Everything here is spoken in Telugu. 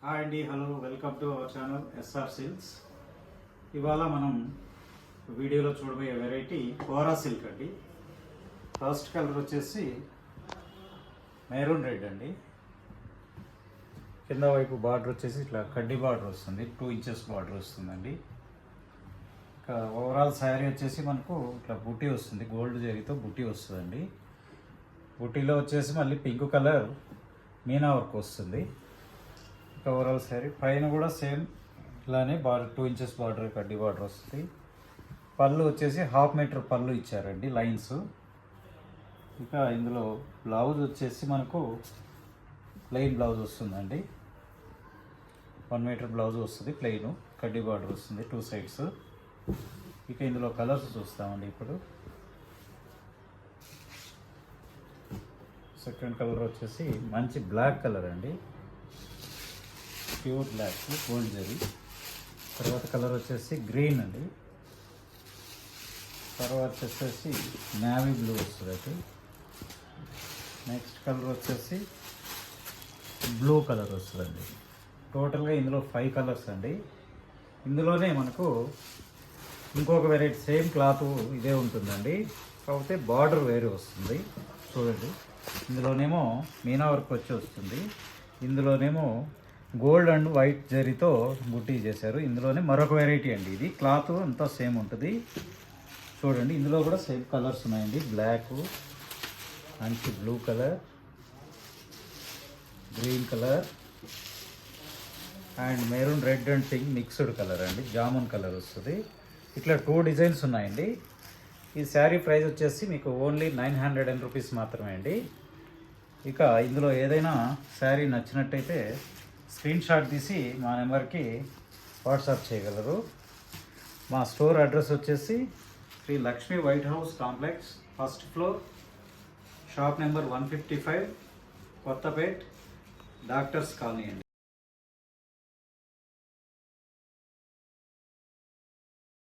హాయ్ అండి, hello, welcome to our channel SR silks. ఇవాళ మనం వీడియోలో చూడబోయే వెరైటీ కోరా సిల్క్ అండి. ఫస్ట్ కలర్ వచ్చేసి మెరూన్ రెడ్ అండి. కింద వైపు బార్డర్ వచ్చేసి ఇట్లా కడ్డీ బార్డర్ వస్తుంది, 2 ఇంచెస్ బార్డర్ వస్తుందండి. ఇంకా ఓవరాల్ శారీ వచ్చేసి మనకు ఇట్లా బుట్టి వస్తుంది, గోల్డ్ జరీతో బుట్టి వస్తుందండి. బుట్టీలో వచ్చేసి మళ్ళీ పింక్ కలర్ మీనా వర్క్ వస్తుంది. ఓవరాల్ శారీ పైన కూడా సేమ్ ఇలానే బార్డర్ 2 ఇంచెస్ బార్డర్ కడ్డీ బార్డర్ వస్తుంది. పళ్ళు వచ్చేసి 1/2 మీటర్ పళ్ళు ఇచ్చారండి, లైన్స్. ఇంకా ఇందులో బ్లౌజ్ వచ్చేసి మనకు ప్లెయిన్ బ్లౌజ్ వస్తుందండి. 1 మీటర్ బ్లౌజ్ వస్తుంది, ప్లెయిన్ కడ్డీ బార్డర్ వస్తుంది 2 సైడ్స్. ఇక ఇందులో కలర్స్ చూస్తామండి. ఇప్పుడు సెకండ్ కలర్ వచ్చేసి మంచి బ్లాక్ కలర్ అండి, ప్యూర్ బ్లాక్ గోల్డ్ జరీ. తర్వాత కలర్ వచ్చేసి గ్రీన్ అండి. తర్వాత వచ్చేసి నేవీ బ్లూ వస్తుంది. నెక్స్ట్ కలర్ వచ్చేసి బ్లూ కలర్ వస్తుందండి. టోటల్గా ఇందులో 5 కలర్స్ అండి. ఇందులోనే మనకు ఇంకొక వెరైటీ సేమ్ క్లాత్ ఇదే ఉంటుందండి, కాకపోతే బార్డర్ వేరే వస్తుంది. చూడండి, ఇందులోనేమో మీనా వర్క్ వచ్చి వస్తుంది, ఇందులోనేమో గోల్డ్ అండ్ వైట్ జరీతో బుట్టి చేశారు. ఇందులోనే మరొక వెరైటీ అండి. ఇది క్లాత్ అంతా సేమ్ ఉంటుంది. చూడండి, ఇందులో కూడా సేమ్ కలర్స్ ఉన్నాయండి. బ్లాక్, మంచి blue colour, green colour and maroon red and pink mixed colour అండి, జామున్ కలర్ వస్తుంది. ఇట్లా 2 డిజైన్స్ ఉన్నాయండి. ఈ శారీ ప్రైస్ వచ్చేసి మీకు ఓన్లీ 900 రూపీస్ మాత్రమే అండి. ఇక ఇందులో ఏదైనా శారీ నచ్చినట్టయితే స్క్రీన్ షాట్ తీసి మా నెంబర్కి వాట్సాప్ చేయగలరు. మా స్టోర్ అడ్రస్ వచ్చేసి Shri Lakshmi white house complex, first floor, shop number 155, Kothapet, doctors colony అండి.